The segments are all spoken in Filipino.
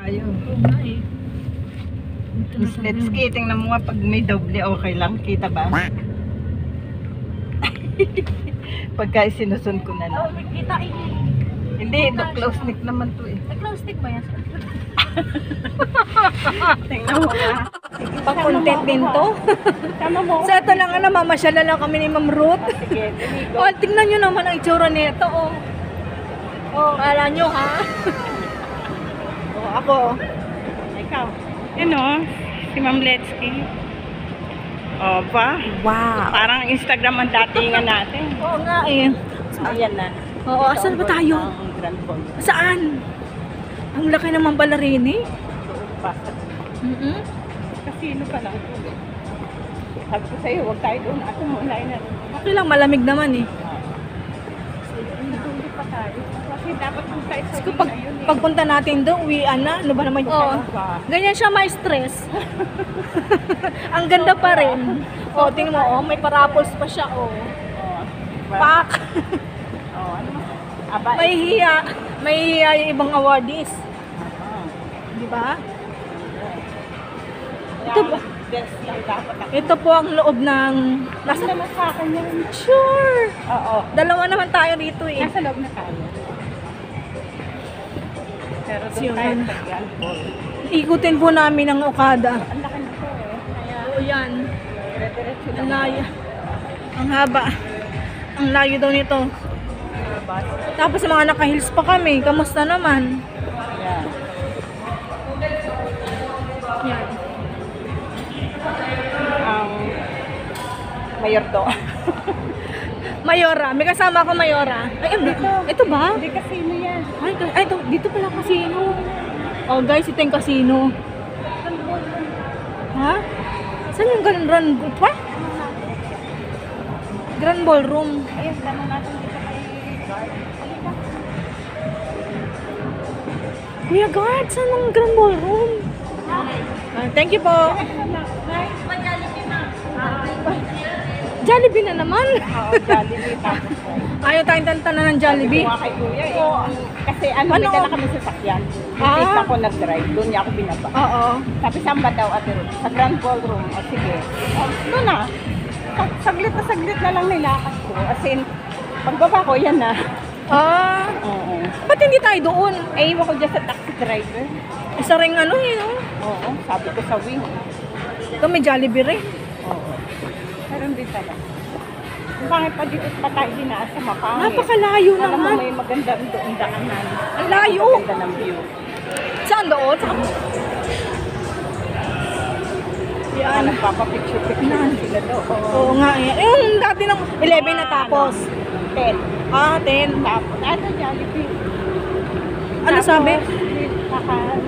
tayo. Oo nga eh. Let's ski, tingnan mo nga pag may doble, okay lang. Kita ba? Pagka sinusun ko na Oo, lang. may kita eh. Hindi, close neck naman to eh. Nag-close stick ba yan? Tingnan mo nga. Pag-content din to. Tama mo. So ito lang ano, mamasyala lang kami ni Ma'am Ruth. Sige, daligo. Oh, tingnan nyo naman ang itsura nito, oh. Oh, kala nyo, ha? Oh, ako. Ikaw. Ano? Si Ma'am Letsky. Oh, ba? Wow. Parang Instagram ang datingan natin. Oo nga eh. Ayan na. Oo, asan ba tayo? Ang Grand Pond. Saan? Ang laki naman balarini. Casino pa lang. Sabi ko sa'yo, huwag tayo doon. Ako muna na. Okay lang, malamig naman eh. Hindi pa tayo. Kasi dapat kung tayo sa So, pagpunta natin doon, uwian na. Ano ba naman yun? Oo. Ganyan siya ma-stress. Ang ganda pa rin. Oh, tingnan mo, oh, may parapols pa siya, oh. Pak! Oh, ano mo? Aba, May hiya. May hiya yung ibang awardees. Di ba? Ito ba? Best lang dapat ako. Ito po ang loob ng... Nasa naman sa akin yan. Sure! Oo. Dalawa naman tayo dito eh. Nasa loob na tayo. Pero doon Sure. tayo sa Grand Pond. Ikutin po namin ang Okada. Ang laki nito eh. Kaya, Oo yan. dire-diretso Ang lang. layo. Ang haba. Ang layo daw nito. Bus. Tapos mga naka-heels pa kami. Kamusta naman? Yeah. Yan. Ang mayor to. Mayora. May kasama ako Mayora. Ay, ito ba? Hindi casino yan. Ay, ito, dito pala casino. Oh guys, ito yung casino. Ha? Saan yung Grand pa? Grand Ballroom. Ayun, tanong natin dito kay guard. Kuya Guard, saan ang Grand Ballroom? Thank you po. Jollibee na naman. Oo, Jollibee tapos. Ayaw tayong tantanan ng Jollibee. Kuha kay kuya eh. Kasi ano, may dala kami sa sakyan. Ah. Yung ako nag-drive, doon niya ako binaba. Oo. Sabi, saan ba daw ate Ruth? Sa Grand Ballroom. O sige. O, doon na. Saglit na lang nilakad ko. As in, pagbaba ko, yan na. Ah, Oo. ba't hindi tayo doon? Eh, iwan ko dyan sa taxi driver. Isa ring ano yun, oh. Oo, sabi ko sa wing. Ito may Jollibee rin. Oo. Meron din talaga. Bakit pa dito pa tayo dinaan sa Mapangit? Napakalayo Alam mo, naman. may magandang doon daanan. Ang layo. Maganda ng view. Saan doon? Yan. Nagpapapicture-picture sila doon. Oo nga eh. Yung dati ng 11 natapos. 10. Ah, 10. Tapos, ano, Jollibee. Ano sabi? Kakanan.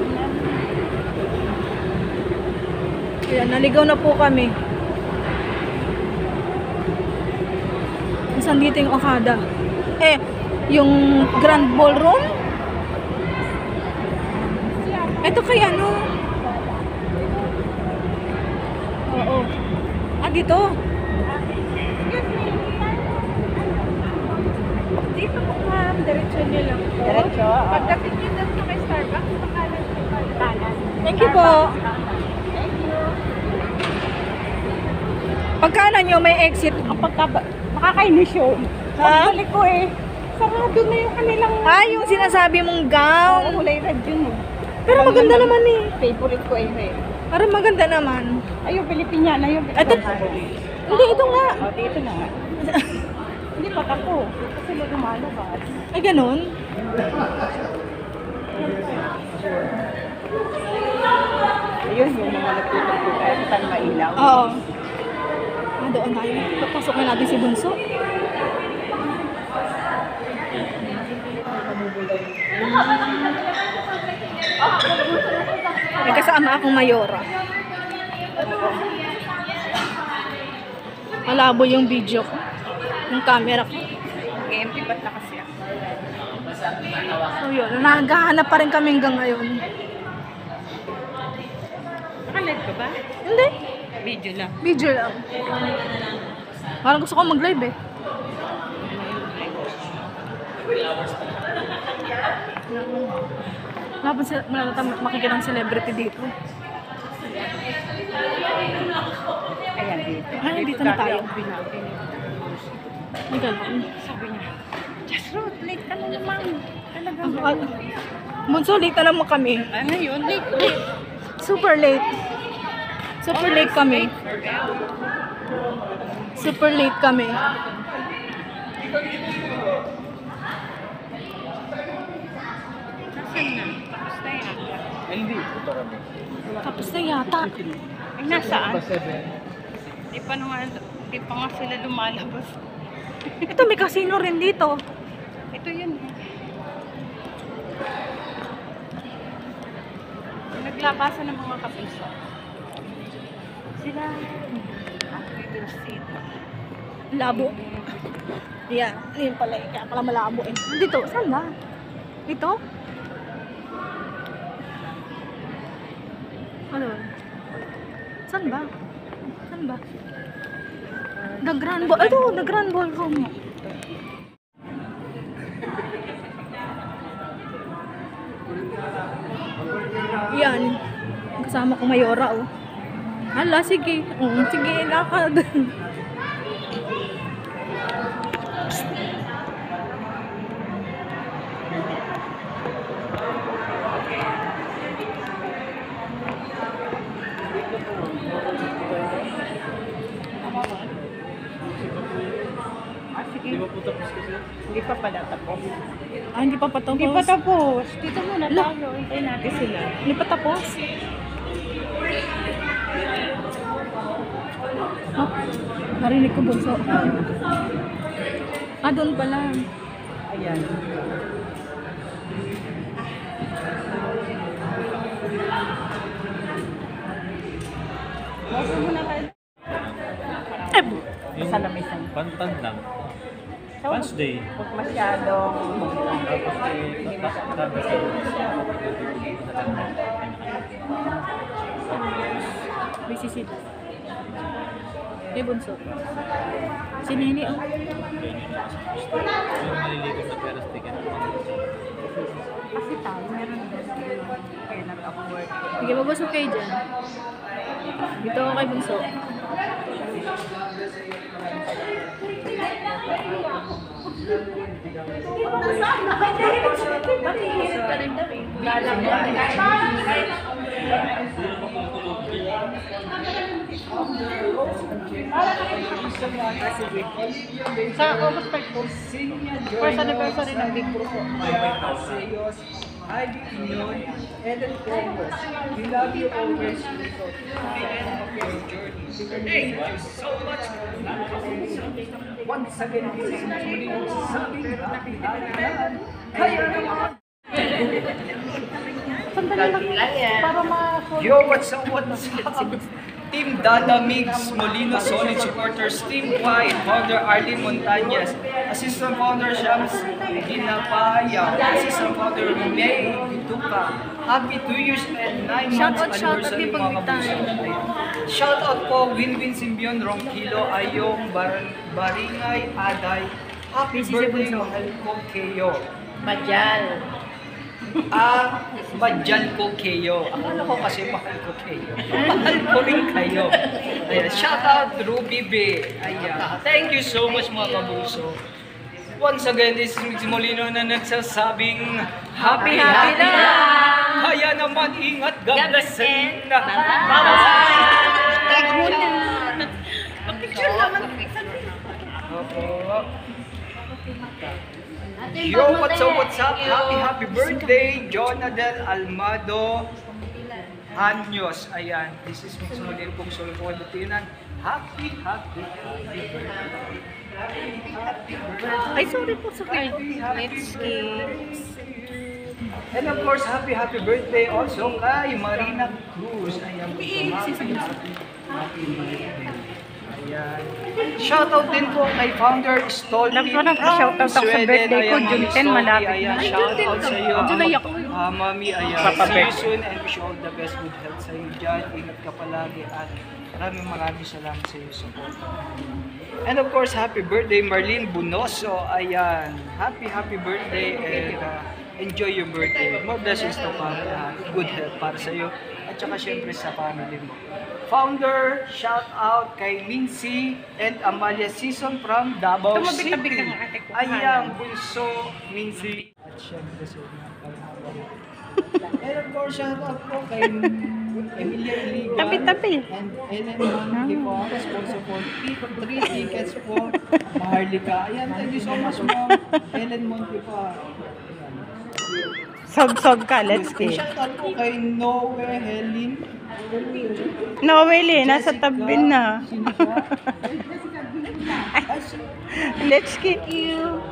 Ayan, naligaw na po kami. Saan dito yung Okada? Eh, yung Grand Ballroom? Ito kaya ano? Oo. Ah, dito. Dito po ma'am, diretso nyo lang po. Diretso? Pagdating nyo doon sa may Starbucks, pakanan po kanan. Thank you po. Thank you. Pagkanan nyo may exit. Ang makakainis yun. Ha? Pagbalik ko eh, sarado na yung kanilang... Ah, yung sinasabi mong gown. kulay red yun eh. Pero maganda naman eh. Favorite ko eh red. Parang maganda naman. Ay, yung Pilipiniana, yung Ito. Hindi, ito nga. O, dito na nga. Hindi pa ako. Kasi may lumalabas. Ay, ganun. Ayun, yung mga nagtutupo tayo sa Tan Mailaw. Oo. Ah, doon tayo. Papasok na natin si Bunso. May kasama akong Mayora. Malabo yung video ko. Yung camera ko. Empty ba't na kasi ako? So yun, naghahanap pa rin kami hanggang ngayon. Naka-live ka ba? Hindi. Video lang. Video lang. Parang gusto ko mag-live eh. Wala pa makikita ng celebrity dito. Ayan, dito. Ay, dito na tayo. Ay, ganun. Sabi niya, just root, late ka na naman. Talagang Bunso, late na naman kami. ano yun, late. Super late. Super late kami. Super late kami. Nasaan na? Tapos na yan. Hindi, ito kami. Tapos na yata. Ay, nasaan? Ba 7? Di pa nga sila lumalabas. Ito, may casino rin dito. Ito yun. Naglabasan ng mga kapiso. Sila. We will see. Labo. Yeah, yun pala. Kaya pala malabo eh. Dito, saan ba? Dito? Ano? Saan ba? Saan ba? The Grand Ball. Ito, the Grand Ballroom. Yan. Kasama ko Mayora, oh. Hala, sige. Sige, lakad. Sige. Di ba po tapos kasi? Hindi pa pala tapos. Hindi pa pa tapos. Hindi pa tapos. Dito muna Lo. tayo. Hintayin natin sila. Hindi pa tapos. Oh, narinig ko bunso. Doon pala. Ayan. Basta muna kayo. Yung Salamisan. pantan lang. So, Wednesday. huwag masyadong Tapos tabi sa Busy sila. Eh, bunso. Si Nini, oh. Yung maliligo na pero ticket. kasi tayo, meron din kaya nag-upwork. Sige, mabusok kayo dyan. Dito ako kay bunso. Sa August 5 po, first anniversary ng Big Group po. Hi, Pinoy, Eden Cromos. We love you always. Thank you so much. Once again, this is Julie Sabi Happy Halihan. Kaya naman. Para ma... Yo, what's up? Team Dada Migs, Molino Solid Supporters, Team White, Founder Arlene Montañez, Assistant Founder Shams Ginapaya, Assistant Founder May Bituka. Happy 2 years and 9 months anniversary mga kabuso. Shout out po Winwin Simbion, Ronquilo, Ayong, Baringay, Aday. Happy birthday, mahal ko kayo. Bajal. Madyan ko kayo. Akala ko kasi mahal ko kayo. Mahal ko rin kayo. Ayan, shout out Ruby B. Ayan. Thank you so much mga kabuso. Once again, this is Mix Molino na nagsasabing happy Happy lang. lang. Kaya naman ingat, God bless and Tag muna. Picture naman. Opo. Yo, what's up? Happy birthday, Jonadel Almado Anyos. Ayan, this is Mix Molino pong solo po kalutinan. Happy birthday. Ay, sorry po sa kayo. Let's skip. And of course, happy birthday also kay Marina Cruz. Ayan po, happy birthday. Ayan. Shoutout din po kay Founder Stolty Shoutout ako sa birthday ko, June 10, malapit na. Ayan, shoutout sa iyo. July ako. Mami, ayan. See you soon and wish you all the best, good health sa iyo dyan. Ingat ka palagi at maraming salamat sa iyo support. And of course, happy birthday Marlene Bunoso. Ayan. Happy birthday and enjoy your birthday. More blessings to para good health para sa iyo at saka syempre sa family mo. Founder, shout out kay Mincy and Amalia Season from Davao City. Tumabit-tabik ka ng ate ko. Ayang bunso Mincy. At syempre sa mga kalmawan. And of course, shout out po kay Emilia Iligan Tabi-tabi. and Ellen Monkey po, sponsor for 3 tickets po, Maharlika. Ayan, thank you so much ma'am. Ellen Monkey po. Sog-sog ka, let's go. Shout out po kay Noe Helen. Noelle, nasa tabi na. Sino siya? Let's get you.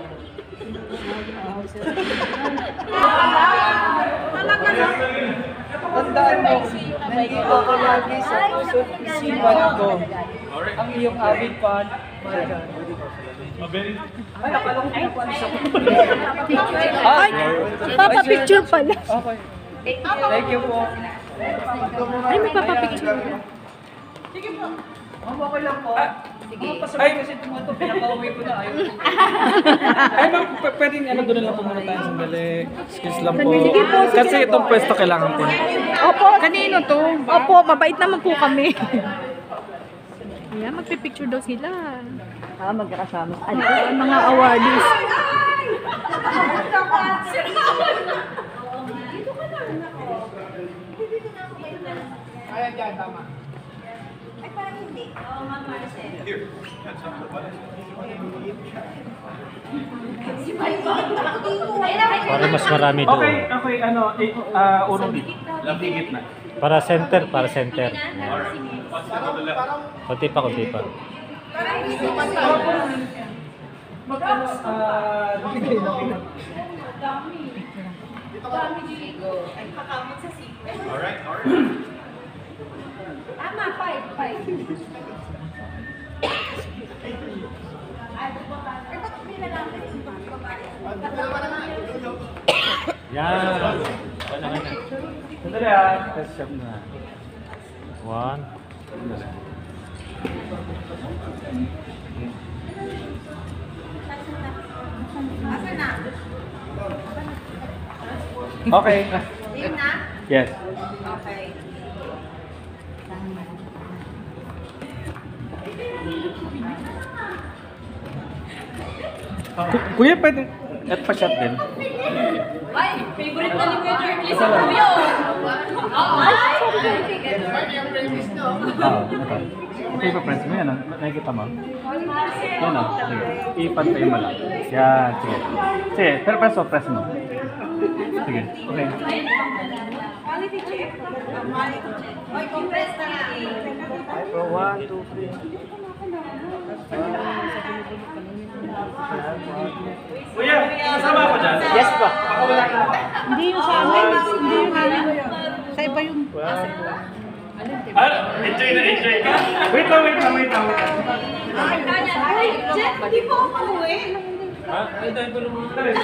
Tandaan mo, nandito ko lagi sa puso't isipan ko. Ang iyong avid fan, Marjan. Ay, akala ko pinapaano sa Ay, papapicture pala. Okay. Thank you po. Ay, may papapicture. Okay lang po. Ay, kasi tumato, pinapauwi ko na. Ayaw. Ay, ma'am, pwedeng ano doon lang po muna tayo sandali. Excuse lang po. Sige po, sige Kasi itong pwesto kailangan din. Opo. Kanino to? Opo, mabait naman po kami. Ayan, magpipicture daw sila. Magkakasama. Ang mga awardees. Para mas marami doon. Okay, ano, urong dito. Labigit na. Para center, para center. Kunti pa, kunti pa. Yan. Sandali ah. Test shop na. One. Okay. Yes. Kuya, pwede. At pa-shot din. Ay, favorite na ni Kuya Jerky sa Kuya. Ito. Ito yung pa-press mo yan. Nakikita mo? Yan o. Ipantay mo lang. Yan. Sige. Sige. Pero press mo. Sige. Okay. Quality check. Quality check. Oy, compress na nga. Pro 1, 2, 3. Kuya, kasama ako dyan. Yes pa. Hindi yung sa amin. Hindi yung amin. Sa iba yung... Enjoy na enjoy ka. Wait lang. Ay, Jet, hindi po ako uwi. Ha? Ay, dahil ko naman. Dali.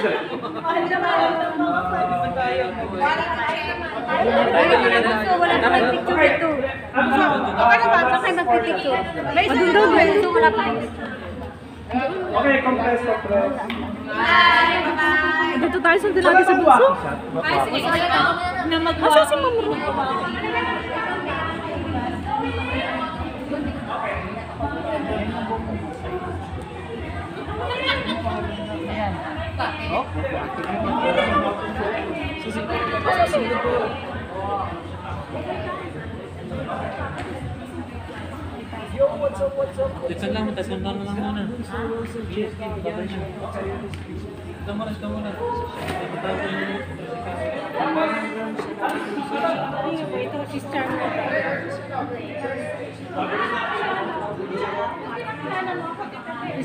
Wala na mag-picture ito. Okay na ba? Saan kayo mag-picture? May isa doon. May isa wala pa. Okay, compress. Dito tayo sa lagi sa bunso. Ay, sige. Na Asa si Ma'am Ru? Dito lang, tasan lang muna. Ito muna. Ito si Star.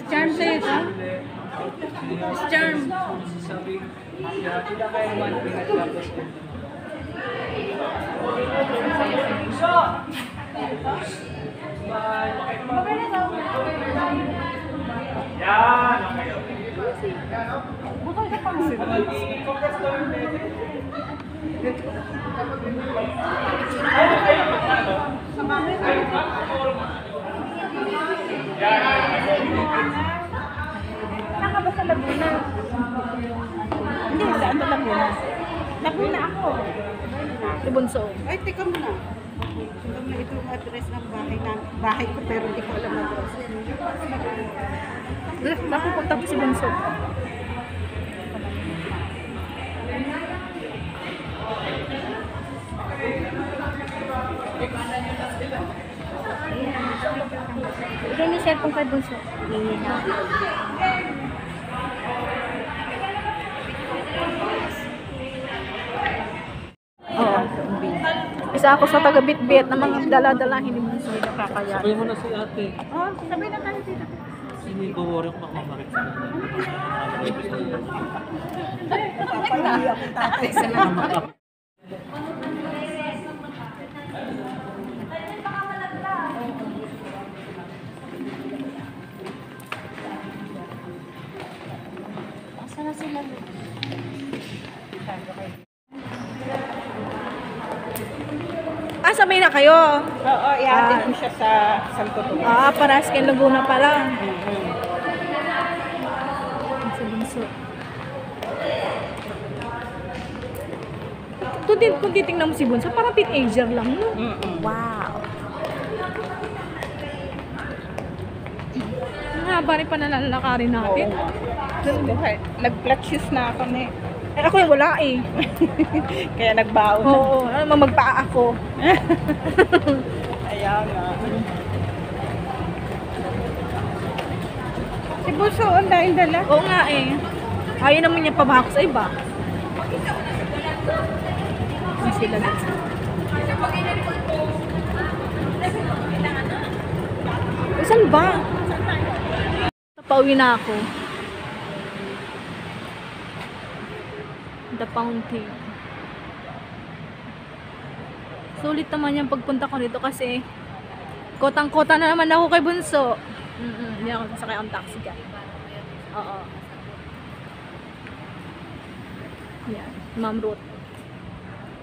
Charm sa'yo ito? Charm. Yan, okay. Saan ka ba sa Laguna? Hindi, saan sa Laguna? Si Bunso. Ay, teka muna. Tingnan mo ito yung address ng bahay ko pero hindi ko alam address. Napupunta po si Bunso. Ito yung cellphone kay Bunso. Oo. Isa ako sa taga-bit-bit na mga dala-dalahin ni Bunso. Nakakaya. Sabay mo na si ate. Oh, sabay na tayo dito. Hindi ko worry kung makamarit sa kanya. Papahiya ko tatay sa lahat. Asa na sila? Ah, sabay na kayo. Oo, ihatid ko siya sa Santo Tomas. Ah, para sa Laguna pala. Si Bunso. Kung titingnan mo si Bunso, parang teenager lang, no? Wow. Ang haba rin pa nalalakarin natin. Nag-flat shoes na ako na Eh, ako yung wala eh. Kaya nagbaon. Oo, magpaa ako. Ayan nga. Si Bunso, ang daing dala. Oo nga eh. Ayaw naman niya pabahako sa iba. Ang sila din. Saan ba? Pauwi na ako. The Fountain. Sulit naman yung pagpunta ko dito kasi kotang-kota na naman ako kay Bunso. Hindi ako sasakay ang taxi ka. Oo. Yan, Ma'am Ruth.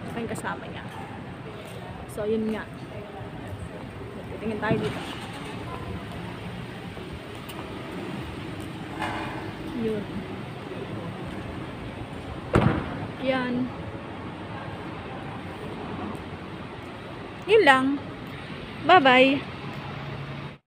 Saka yung kasama niya. So, yun nga. Titingin tayo dito. Yun. Yan. Yun lang. Bye-bye.